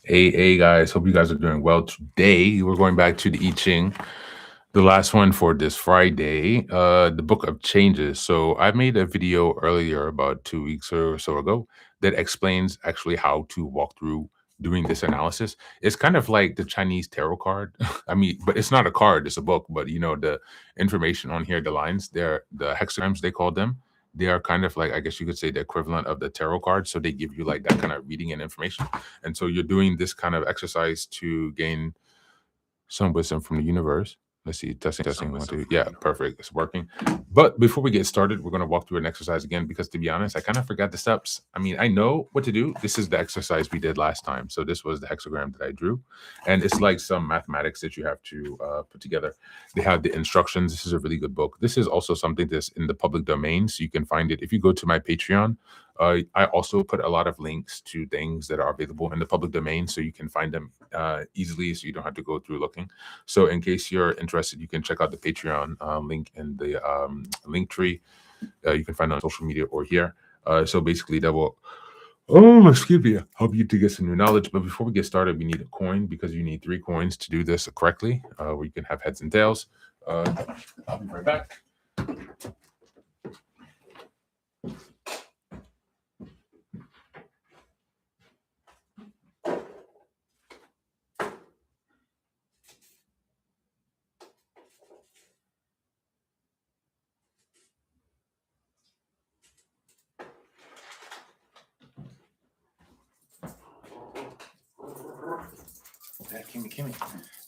Hey guys, hope you guys are doing well. Today we're going back to the I Ching, the last one for this Friday, the book of changes. So I made a video earlier about 2 weeks or so ago that explains actually how to walk through doing this analysis. It's kind of like the Chinese tarot card. I mean, but it's not a card, it's a book, but the information on here, the lines, they're the hexagrams they call them. They are kind of like, I guess you could say, the equivalent of the tarot card. So they give you like that kind of reading and information. And so you're doing this kind of exercise to gain some wisdom from the universe. Let's see, testing, one, two. Yeah, perfect. It's working. But before we get started, we're going to walk through an exercise again because, to be honest, I kind of forgot the steps. I mean, I know what to do. This is the exercise we did last time. So this was the hexagram that I drew. And it's like some mathematics that you have to put together. They have the instructions. This is a really good book. This is also something that's in the public domain. So you can find it if you go to my Patreon. I also put a lot of links to things that are available in the public domain, so you can find them easily, so you don't have to go through looking. So in case you're interested, you can check out the Patreon link in the link tree. You can find it on social media or here. So basically that will, excuse me, help you to get some new knowledge. But before we get started, we need a coin because you need 3 coins to do this correctly, where you can have heads and tails. I'll be right back.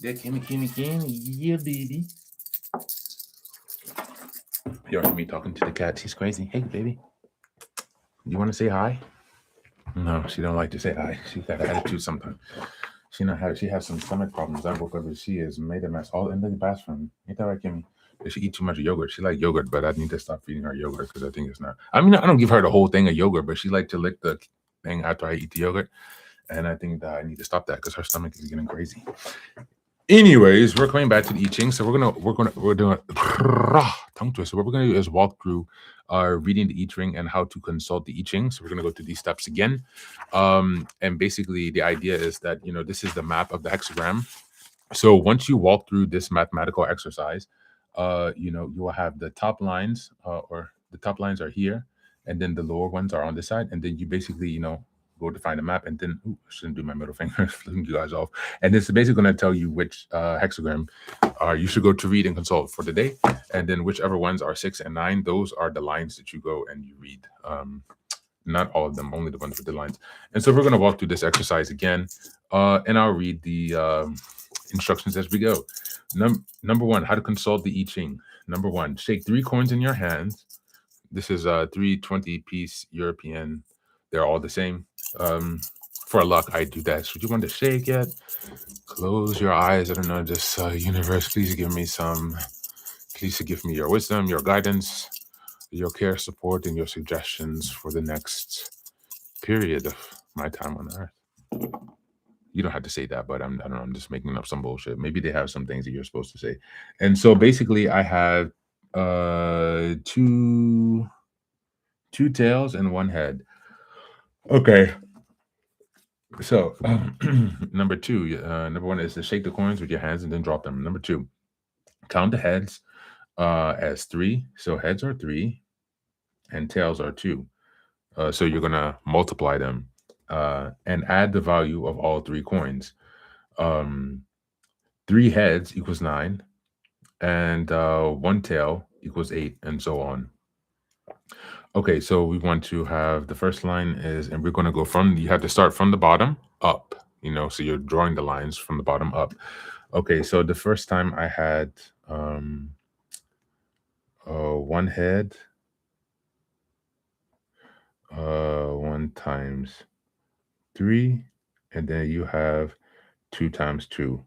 That Kimmy. Yeah, baby. You heard me talking to the cat. She's crazy. Hey, baby. You want to say hi? No, she don't like to say hi. She got an attitude sometimes. She has some stomach problems. I woke up and she has made a mess all in the bathroom. Ain't that right, Kimmy? She eat too much yogurt. She like yogurt, but I need to stop feeding her yogurt because I think it's not. I mean, I don't give her the whole thing of yogurt, but she like to lick the thing after I eat the yogurt. And I think that I need to stop that because her stomach is getting crazy. Anyways, we're coming back to the I Ching. So we're doing tongue twist. So what we're gonna do is walk through reading the I Ching and how to consult the I Ching. So we're gonna go through these steps again. And basically the idea is that this is the map of the hexagram. So once you walk through this mathematical exercise, you will have the top lines, or the top lines are here, and then the lower ones are on this side, and then you basically go to find a map, and then I shouldn't do my middle finger, flipping you guys off. And it's basically going to tell you which hexagram you should go to read and consult for the day, and then whichever ones are 6 and 9, those are the lines that you go and you read. Not all of them, only the ones with the lines. And so we're going to walk through this exercise again, and I'll read the instructions as we go. Number 1, how to consult the I Ching. Number 1, shake 3 coins in your hands. This is 3 20-piece European. They're all the same. For luck, I do that. So do you want to shake yet? Close your eyes. I don't know. Just universe, please give me your wisdom, your guidance, your care, support, and your suggestions for the next period of my time on Earth. You don't have to say that, but I don't know. I'm just making up some bullshit. Maybe they have some things that you're supposed to say. And so basically, I have two tails and 1 head. Okay. So number 1 is to shake the coins with your hands and then drop them. Number 2, count the heads as 3. So heads are 3 and tails are 2. So you're gonna multiply them and add the value of all 3 coins. 3 heads equals 9, and 1 tail equals 8, and so on. Okay, so we want to have the first line is, and we're going to go you have to start from the bottom up, so you're drawing the lines from the bottom up. Okay, so the first time I had 1 head, 1 times 3, and then you have 2 times 2.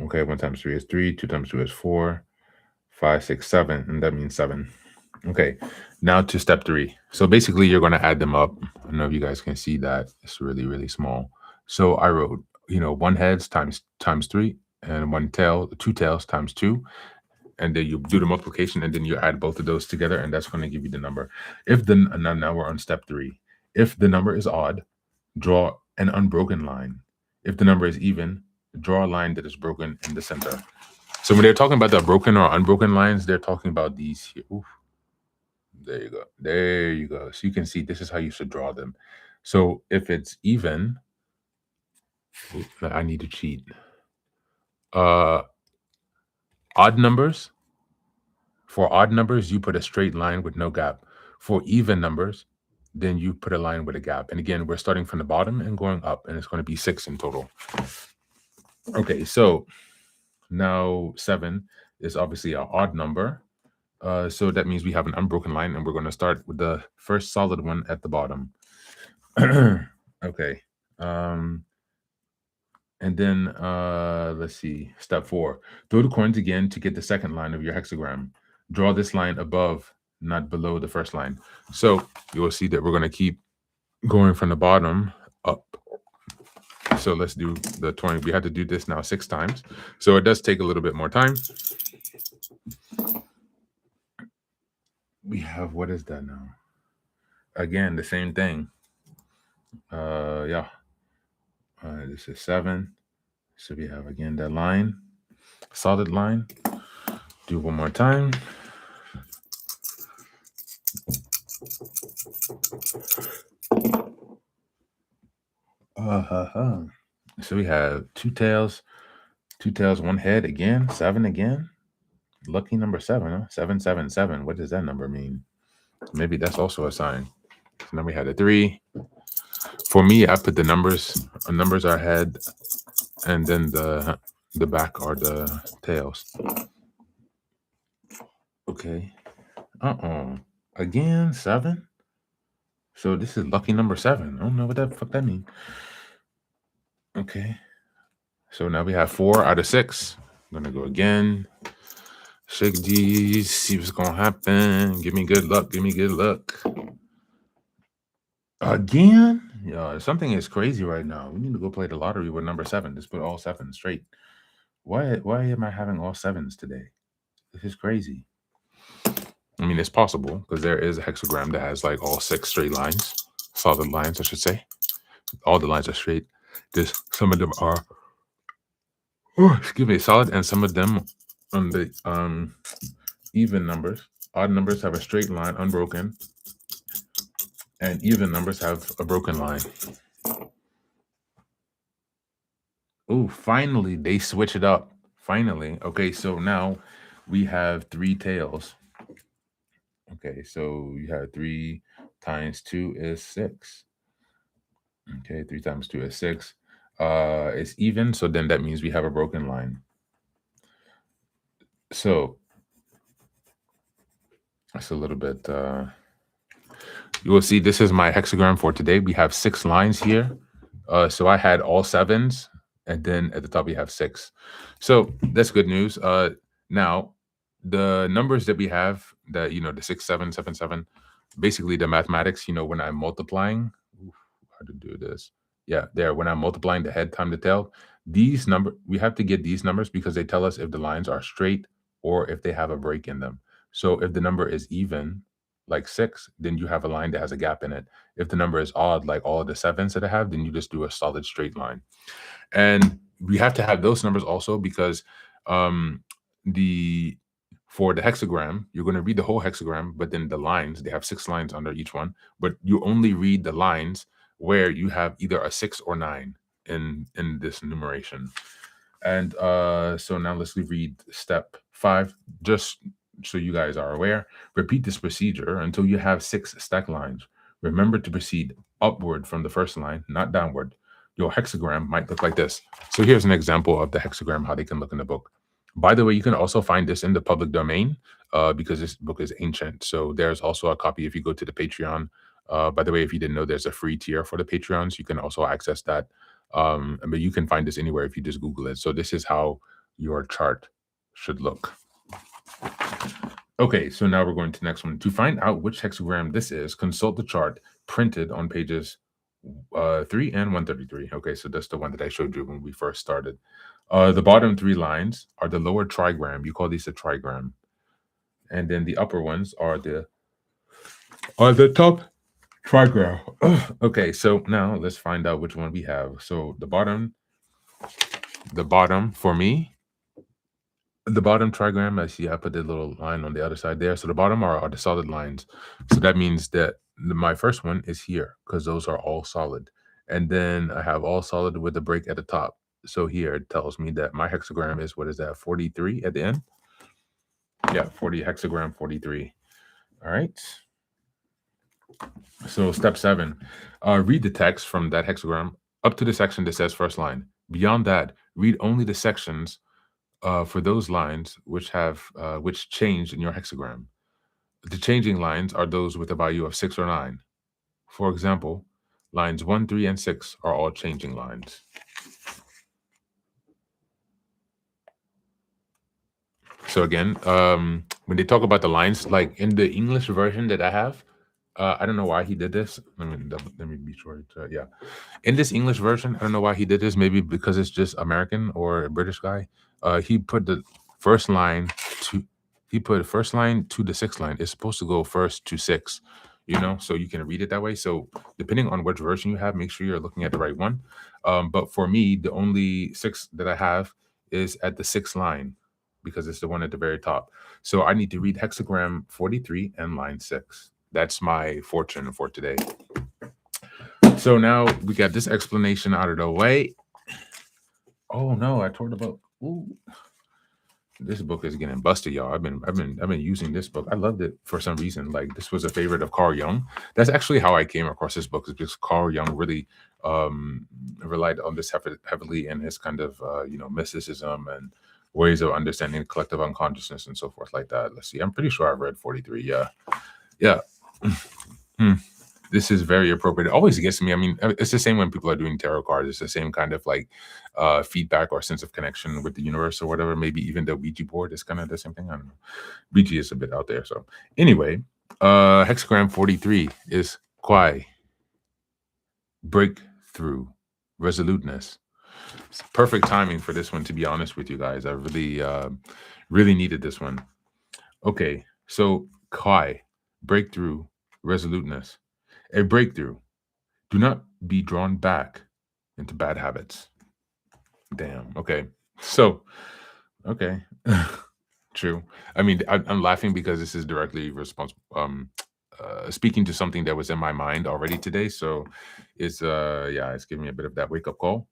Okay, 1 times 3 is 3, 2 times 2 is 4, 5, 6, 7, and that means 7. Okay, now to step 3. So basically, you're going to add them up. I don't know if you guys can see that. It's really, really small. So I wrote, 1 heads times 3, and 1 tail, 2 tails times 2. And then you do the multiplication, and then you add both of those together, and that's going to give you the number. Now we're on step 3. If the number is odd, draw an unbroken line. If the number is even, draw a line that is broken in the center. So when they're talking about the broken or unbroken lines, they're talking about these here. Oof. There you go. There you go. So you can see this is how you should draw them. So if it's even, I need to cheat. Odd numbers. For odd numbers, you put a straight line with no gap. For even numbers, then you put a line with a gap. And again, we're starting from the bottom and going up, and it's going to be 6 in total. Okay, so now 7 is obviously an odd number. So that means we have an unbroken line, and we're going to start with the first solid one at the bottom. Okay. And then let's see, step 4. Throw the coins again to get the second line of your hexagram. Draw this line above, not below the first line. So you will see that we're going to keep going from the bottom up. So let's do the 20. We had to do this now 6 times. So it does take a little bit more time. We have, what is that now? Again, the same thing. Yeah. This is 7. So we have again that line, solid line. Do one more time. So we have 2 tails, 2 tails, 1 head again, 7 again. Lucky number 7, huh? 777. What does that number mean? Maybe that's also a sign. So now we had a 3. For me, I put the numbers are head, and then the back are the tails. Okay. Again, 7. So this is lucky number 7. I don't know what the fuck that means. Okay. So now we have 4 out of 6. I'm gonna go again. Shake these, see what's gonna happen. Give me good luck. Give me good luck. Again? Yeah, something is crazy right now. We need to go play the lottery with number 7. Just put all 7 straight. Why am I having all 7s today? This is crazy. I mean, it's possible because there is a hexagram that has like all 6 straight lines, solid lines, I should say. All the lines are straight. Some of them are, excuse me, solid, and some of them on the even numbers. Odd numbers have a straight line, unbroken, and even numbers have a broken line. Oh, finally, they switch it up. Finally. Okay, so now we have 3 tails. Okay, so you have 3 times 2 is 6. Okay, 3 times 2 is 6. It's even, so then that means we have a broken line. So that's a little bit, you will see this is my hexagram for today. We have 6 lines here. So I had all 7s, and then at the top we have 6. So that's good news. Now, the numbers that we have, that, the 6, 7, 7, 7, basically the mathematics, when I'm multiplying, how to do this? Yeah, there, when I'm multiplying the head times the tail, we have to get these numbers because they tell us if the lines are straight or if they have a break in them. So if the number is even, like 6, then you have a line that has a gap in it. If the number is odd, like all of the 7s that I have, then you just do a solid straight line. And we have to have those numbers also because for the hexagram, you're going to read the whole hexagram, but then the lines, they have 6 lines under each one, but you only read the lines where you have either a 6 or 9 in this numeration. And so now let's read step 5, just so you guys are aware. Repeat this procedure until you have 6 stack lines. Remember to proceed upward from the first line, not downward. Your hexagram might look like this. So here's an example of the hexagram, how they can look in the book. By the way, you can also find this in the public domain because this book is ancient. So there's also a copy if you go to the Patreon. By the way, if you didn't know, there's a free tier for the Patreons. You can also access that. But you can find this anywhere if you just Google it. So this is how your chart should look. Okay, so now we're going to the next one. To find out which hexagram this is, consult the chart printed on pages 3 and 133. Okay, so that's the one that I showed you when we first started. The bottom 3 lines are the lower trigram. You call these a trigram. And then the upper ones are the top Trigram. Okay, so now let's find out which one we have. So the bottom for me, the bottom trigram, I see I put the little line on the other side there. So the bottom are the solid lines. So that means that my first one is here because those are all solid. And then I have all solid with a break at the top. So here it tells me that my hexagram is, what is that, 43 at the end? Yeah, 40 hexagram 43. All right. So step 7, read the text from that hexagram up to the section that says first line. Beyond that, read only the sections for those lines which change in your hexagram. The changing lines are those with a value of 6 or 9. For example, lines 1, 3, and 6 are all changing lines. So again, when they talk about the lines, like in the English version that I have, I don't know why he did this. Let me be sure. Yeah, in this English version, I don't know why he did this. Maybe because it's just American or a British guy. He put the first line to first line to the sixth line. It's supposed to go first to 6, so you can read it that way. So depending on which version you have, make sure you're looking at the right one. But for me, the only 6 that I have is at the 6th line because it's the one at the very top. So I need to read hexagram 43 and line 6. That's my fortune for today. So now we got this explanation out of the way. Oh no, I tore the book. Ooh. This book is getting busted, y'all. I've been using this book. I loved it for some reason. Like, this was a favorite of Carl Jung. That's actually how I came across this book, is because Carl Jung really relied on this heavily in his kind of mysticism and ways of understanding collective unconsciousness and so forth like that. Let's see. I'm pretty sure I've read 43. Yeah. This is very appropriate. It always gets me. I mean, it's the same when people are doing tarot cards. It's the same kind of like feedback or sense of connection with the universe or whatever. Maybe even the Ouija board is kind of the same thing. I don't know. Ouija is a bit out there. So anyway, hexagram 43 is Kwai. Breakthrough. Resoluteness. It's perfect timing for this one, to be honest with you guys. I really needed this one. Okay, so Kwai. Breakthrough. Resoluteness. A breakthrough. Do not be drawn back into bad habits. Damn. Okay. So, okay. True. I mean, I'm laughing because this is directly responsible. Speaking to something that was in my mind already today. So it's it's giving me a bit of that wake up call.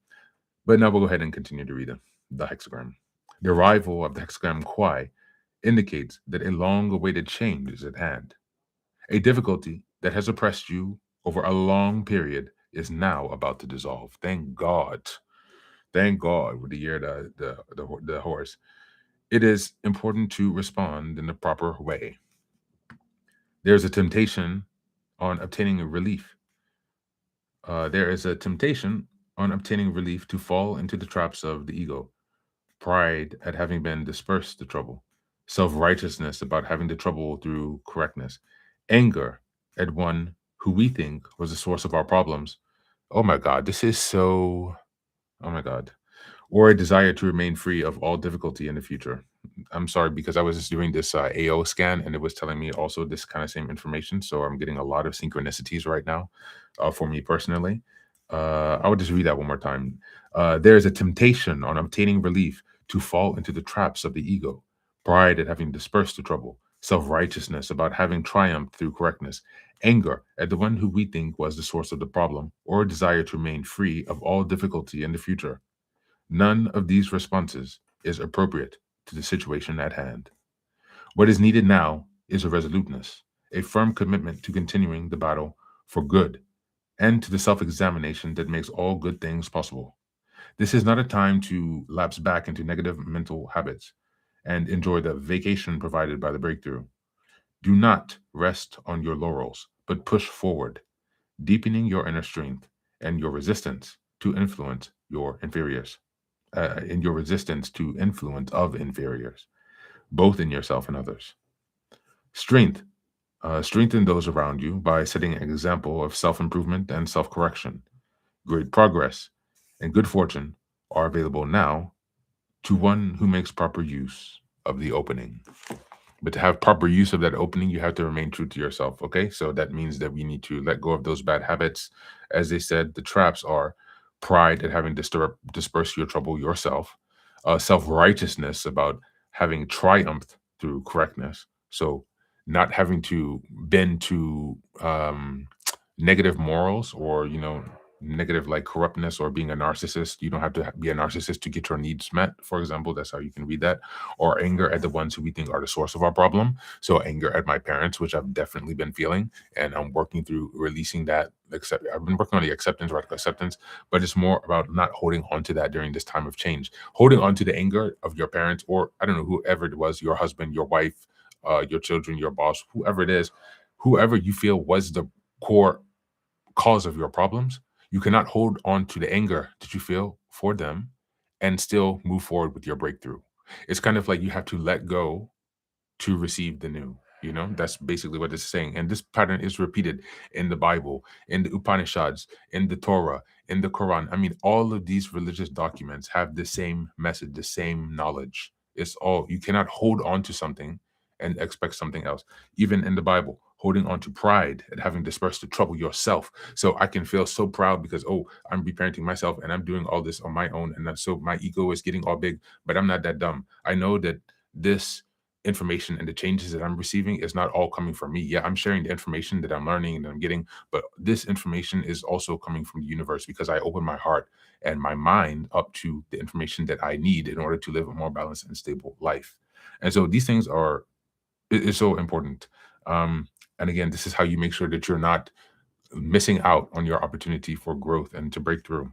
But now we'll go ahead and continue to read the hexagram. The arrival of the hexagram Kwai indicates that a long awaited change is at hand. A difficulty that has oppressed you over a long period is now about to dissolve. Thank God. Thank God, with the year the horse. It is important to respond in the proper way. There's a temptation on obtaining relief. There is a temptation on obtaining relief to fall into the traps of the ego, pride at having been dispersed the trouble, self-righteousness about having the trouble through correctness, anger at one who we think was the source of our problems. Oh my God, this is so, oh my God. Or a desire to remain free of all difficulty in the future. I'm sorry, because I was just doing this AO scan and it was telling me also this kind of same information. So I'm getting a lot of synchronicities right now for me personally. I would just read that one more time. There is a temptation on obtaining relief to fall into the traps of the ego, pride at having dispersed the trouble, self-righteousness about having triumphed through correctness, anger at the one who we think was the source of the problem, or a desire to remain free of all difficulty in the future. None of these responses is appropriate to the situation at hand. What is needed now is a resoluteness, a firm commitment to continuing the battle for good, and to the self-examination that makes all good things possible. This is not a time to lapse back into negative mental habits and enjoy the vacation provided by the breakthrough. Do not rest on your laurels, but push forward, deepening your inner strength and your resistance to influence your inferiors. In your resistance to influence of inferiors, both in yourself and others. Strengthen those around you by setting an example of self-improvement and self-correction. Great progress and good fortune are available now to one who makes proper use of the opening. But to have proper use of that opening, you have to remain true to yourself. Okay. So that means that we need to let go of those bad habits. As they said, the traps are pride at having dispersed your trouble yourself, self righteousness about having triumphed through correctness. So not having to bend to negative morals or, negative like corruptness or being a narcissist. You don't have to be a narcissist to get your needs met, for example. That's how you can read that. Or anger at the ones who we think are the source of our problem. So anger at my parents, which I've definitely been feeling, and I'm working through releasing that. I've been working on the acceptance, radical acceptance, but it's more about not holding on to that during this time of change. Holding on to the anger of your parents, or I don't know, whoever it was, your husband, your wife, your children, your boss, whoever it is, whoever you feel was the core cause of your problems, you cannot hold on to the anger that you feel for them and still move forward with your breakthrough. It's kind of like you have to let go to receive the new. That's basically what it's saying. And this pattern is repeated in the Bible, in the Upanishads, in the Torah, in the Quran. I mean, all of these religious documents have the same message, the same knowledge. It's all, you cannot hold on to something and expect something else. Even in the Bible, holding on to pride and having dispersed the trouble yourself. So I can feel so proud because, oh, I'm reparenting myself and I'm doing all this on my own. And so my ego is getting all big, but I'm not that dumb. I know that this information and the changes that I'm receiving is not all coming from me. Yeah, I'm sharing the information that I'm learning and I'm getting, but this information is also coming from the universe because I open my heart and my mind up to the information that I need in order to live a more balanced and stable life. And so these things are is so important. And again, this is how you make sure that you're not missing out on your opportunity for growth and to break through.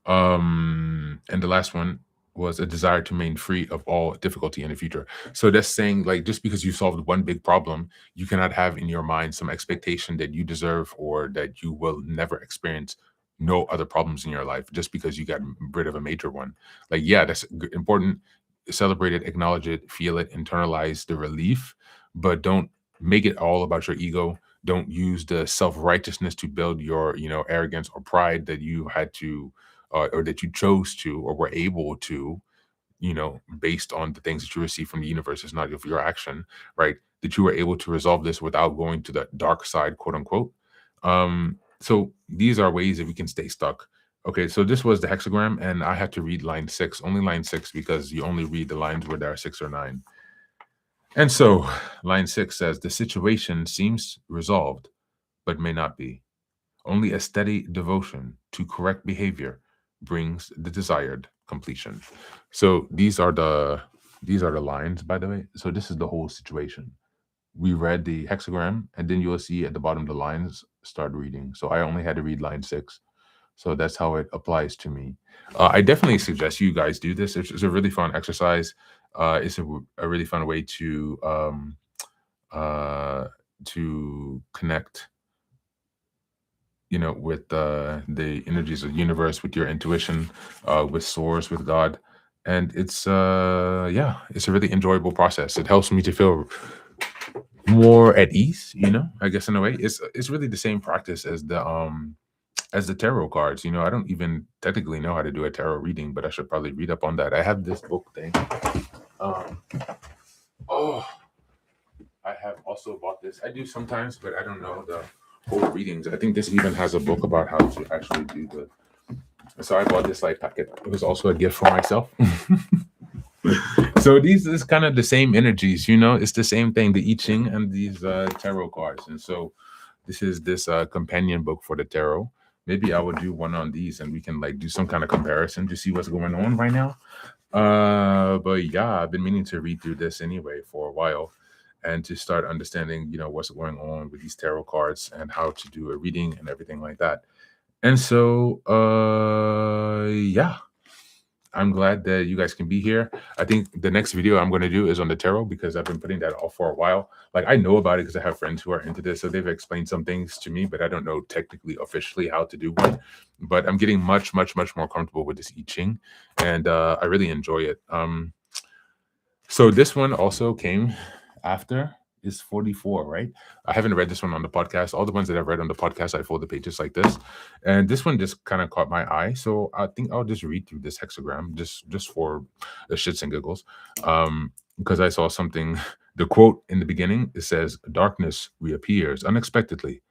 And the last one was a desire to remain free of all difficulty in the future. So that's saying, like, just because you solved one big problem, you cannot have in your mind some expectation that you deserve or that you will never experience no other problems in your life just because you got rid of a major one. Like, yeah, that's important. Celebrate it, acknowledge it, feel it, internalize the relief, but don't make it all about your ego. Don't use the self-righteousness to build your, arrogance or pride that you had to or that you chose to or were able to, based on the things that you receive from the universe. It's not of your action, right? That you were able to resolve this without going to the dark side, quote unquote. So these are ways that we can stay stuck. Okay, so this was the hexagram, and I had to read line 6, only line 6, because you only read the lines where there are 6 or 9. And so line 6 says, the situation seems resolved, but may not be. Only a steady devotion to correct behavior brings the desired completion. So these are the lines, by the way. So this is the whole situation. We read the hexagram, and then you'll see at the bottom the lines start reading. So I only had to read line 6. So that's how it applies to me. I definitely suggest you guys do this. It's a really fun exercise. It's a really fun way to connect, with the energies of the universe, with your intuition, with source, with God. And it's it's a really enjoyable process. It helps me to feel more at ease, I guess in a way. It's really the same practice as the tarot cards. I don't even technically know how to do a tarot reading, but I should probably read up on that. I have this book thing. I have also bought this. I do sometimes, but I don't know the whole readings. I think this even has a book about how to actually do the. So I bought this light packet. It was also a gift for myself. So these is kind of the same energies, it's the same thing, the I Ching and these tarot cards. And so this is this companion book for the tarot. Maybe I would do one on these and we can like do some kind of comparison to see what's going on right now. But yeah, I've been meaning to read through this anyway for a while and to start understanding, what's going on with these tarot cards and how to do a reading and everything like that. And so, yeah, I'm glad that you guys can be here. I think the next video I'm going to do is on the tarot because I've been putting that off for a while. Like I know about it because I have friends who are into this. So they've explained some things to me, but I don't know technically officially how to do one. But I'm getting much, much, much more comfortable with this I Ching. And I really enjoy it. So this one also came after is 44, right? I haven't read this one on the podcast. All the ones that I've read on the podcast, I fold the pages like this. And this one just kind of caught my eye. So I think I'll just read through this hexagram just for the shits and giggles. because I saw something. The quote in the beginning, it says, "Darkness reappears unexpectedly.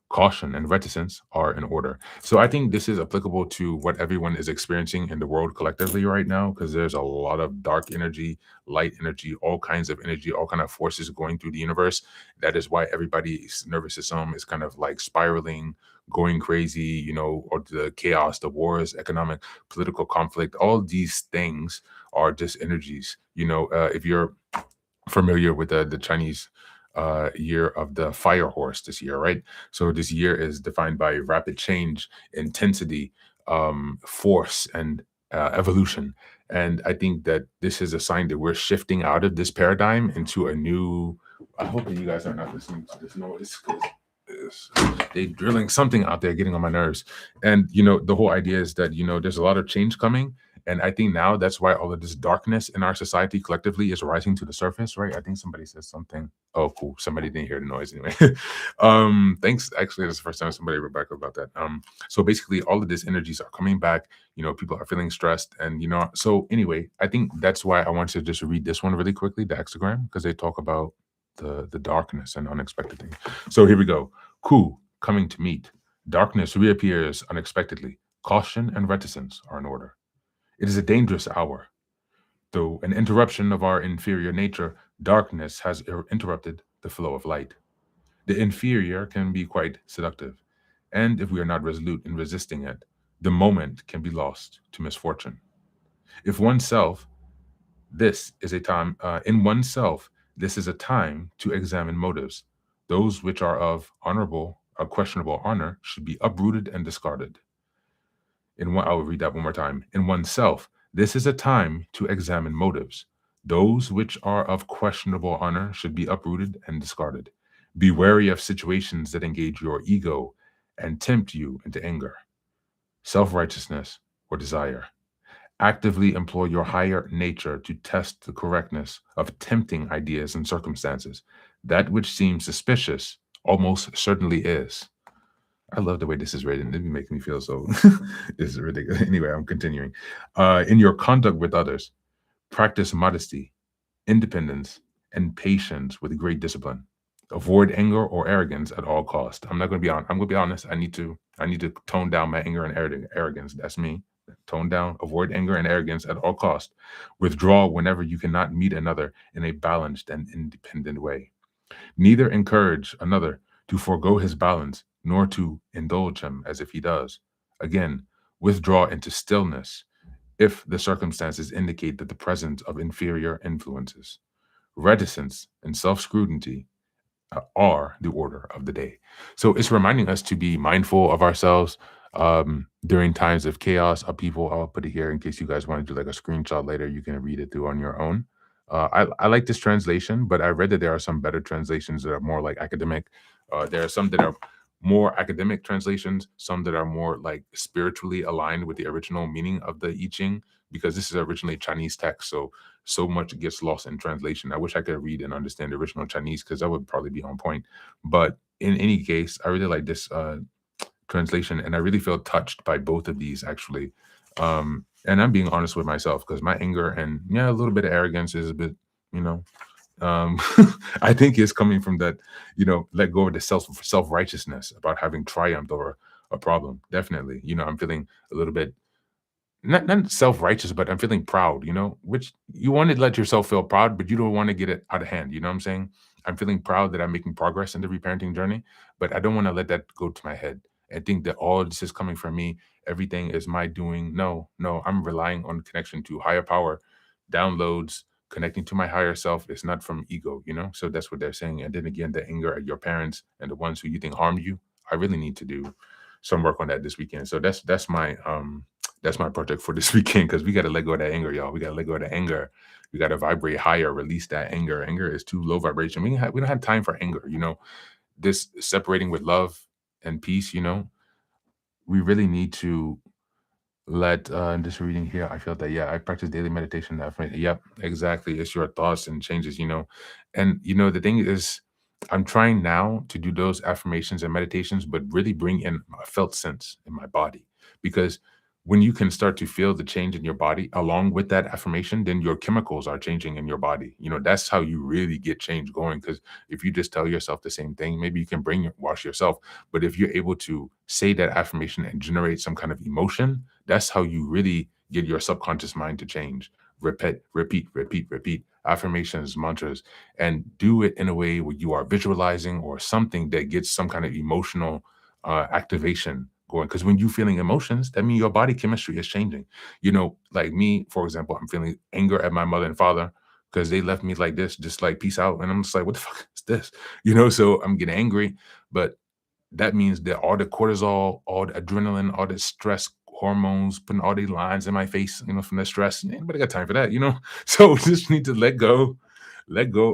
Caution and reticence are in order." So I think this is applicable to what everyone is experiencing in the world collectively right now, because there's a lot of dark energy, light energy, all kinds of energy, all kind of forces going through the universe. That is why everybody's nervous system is kind of like spiraling, going crazy, or the chaos, the wars, economic, political conflict, all these things are just energies. If you're familiar with the Chinese year of the fire horse this year, right? So this year is defined by rapid change, intensity, force, and evolution. And I think that this is a sign that we're shifting out of this paradigm into a new. I hope that you guys are not listening to this noise, because they drilling something out there, getting on my nerves. And the whole idea is that there's a lot of change coming, and I think now that's why all of this darkness in our society collectively is rising to the surface, right? I think somebody said something. Oh, cool. Somebody didn't hear the noise anyway. Thanks. Actually, that's the first time somebody wrote back about that. So basically all of these energies are coming back. People are feeling stressed. And so anyway, I think that's why I want to just read this one really quickly, the hexagram, because they talk about the darkness and unexpected things. So here we go. Ku, coming to meet. Darkness reappears unexpectedly. Caution and reticence are in order. It is a dangerous hour. Though an interruption of our inferior nature, darkness has interrupted the flow of light. The inferior can be quite seductive, and if we are not resolute in resisting it, the moment can be lost to misfortune. If oneself, this is a time, in oneself, this is a time to examine motives. Those which are of honorable or questionable honor should be uprooted and discarded. I will read that one more time. In oneself, this is a time to examine motives. Those which are of questionable honor should be uprooted and discarded. Be wary of situations that engage your ego and tempt you into anger, self-righteousness, or desire. Actively employ your higher nature to test the correctness of tempting ideas and circumstances. That which seems suspicious almost certainly is. I love the way this is written. It makes me feel so. This is ridiculous. Anyway, I'm continuing. In your conduct with others, practice modesty, independence, and patience with great discipline. Avoid anger or arrogance at all costs. I'm not going to be on. I'm going to be honest. I need to tone down my anger and arrogance. That's me. Tone down. Avoid anger and arrogance at all costs. Withdraw whenever you cannot meet another in a balanced and independent way. Neither encourage another to forego his balance, nor to indulge him as if he does. Again, withdraw into stillness if the circumstances indicate that the presence of inferior influences. Reticence and self scrutiny are the order of the day. So it's reminding us to be mindful of ourselves during times of chaos, upheaval. I'll put it here in case you guys want to do like a screenshot later. You can read it through on your own. I like this translation, but I read that there are some better translations that are more like academic. There are some that are more academic translations, some that are more like spiritually aligned with the original meaning of the I Ching, because this is originally Chinese text. So much gets lost in translation. I wish I could read and understand the original Chinese, because that would probably be on point. But in any case, I really like this translation, and I really feel touched by both of these actually. And I'm being honest with myself, because my anger and a little bit of arrogance is a bit, you know, um, I think it's coming from that, let go of the self righteousness about having triumphed over a problem. Definitely, I'm feeling a little bit not self-righteous, but I'm feeling proud, which you want to let yourself feel proud, but you don't want to get it out of hand. You know what I'm saying? I'm feeling proud that I'm making progress in the reparenting journey, but I don't want to let that go to my head and think that all this is coming from me. Everything is my doing. No, no, I'm relying on connection to higher power, downloads, connecting to my higher self. It's not from ego. So that's what they're saying. And then again, the anger at your parents and the ones who you think harmed you. I really need to do some work on that this weekend. So that's my project for this weekend, because we got to let go of that anger, y'all. We got to let go of that anger. We got to vibrate higher, release that anger. Anger is too low vibration. We don't have time for anger. This separating with love and peace. We really need to let this reading here. I feel that I practice daily meditation. Yep, exactly. It's your thoughts and changes. And the thing is, I'm trying now to do those affirmations and meditations, but really bring in a felt sense in my body, because when you can start to feel the change in your body along with that affirmation, then your chemicals are changing in your body. That's how you really get change going. Because if you just tell yourself the same thing, maybe you can wash yourself. But if you're able to say that affirmation and generate some kind of emotion, that's how you really get your subconscious mind to change. Repeat, repeat, repeat, repeat affirmations, mantras, and do it in a way where you are visualizing or something that gets some kind of emotional activation going. Because when you're feeling emotions, that means your body chemistry is changing. Like me, for example, I'm feeling anger at my mother and father because they left me like this, just like peace out. And I'm just like, what the fuck is this? So I'm getting angry. But that means that all the cortisol, all the adrenaline, all the stress hormones, putting all these lines in my face, from the stress. Anybody got time for that? So just need to let go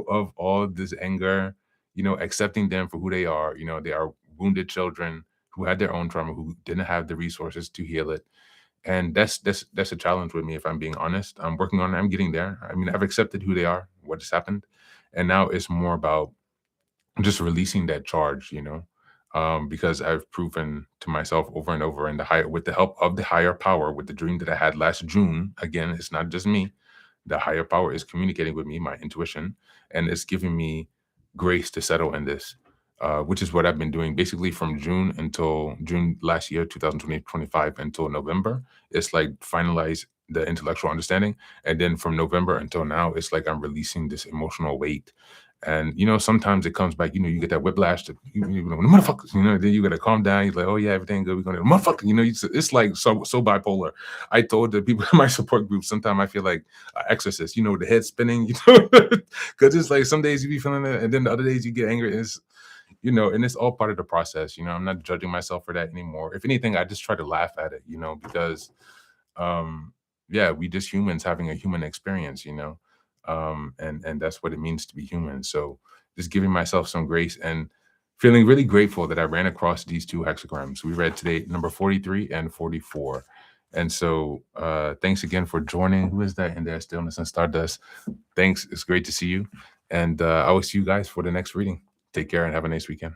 of all this anger, accepting them for who they are. They are wounded children who had their own trauma, who didn't have the resources to heal it. And that's a challenge with me, if I'm being honest. I'm working on it. I'm getting there. I mean, I've accepted who they are, what has happened. And now it's more about just releasing that charge, because I've proven to myself over and over, and with the help of the higher power, with the dream that I had last June. Again, it's not just me. The higher power is communicating with me, my intuition, and it's giving me grace to settle in this, which is what I've been doing basically from June last year, 2025, until November. It's like finalize the intellectual understanding. And then from November until now, it's like I'm releasing this emotional weight. And sometimes it comes back. You get that whiplash. Motherfuckers. Then you gotta calm down. You're like, oh yeah, everything good. We're gonna motherfucker. It's like so bipolar. I told the people in my support group, sometimes I feel like an exorcist. The head spinning. Because it's like some days you be feeling it, and then the other days you get angry. And it's all part of the process. I'm not judging myself for that anymore. If anything, I just try to laugh at it. Because yeah, we just humans having a human experience. And that's what it means to be human. So just giving myself some grace and feeling really grateful that I ran across these two hexagrams. We read today number 43 and 44. And so thanks again for joining. Who is that in there? Stillness and Stardust. Thanks. It's great to see you. And I will see you guys for the next reading. Take care and have a nice weekend.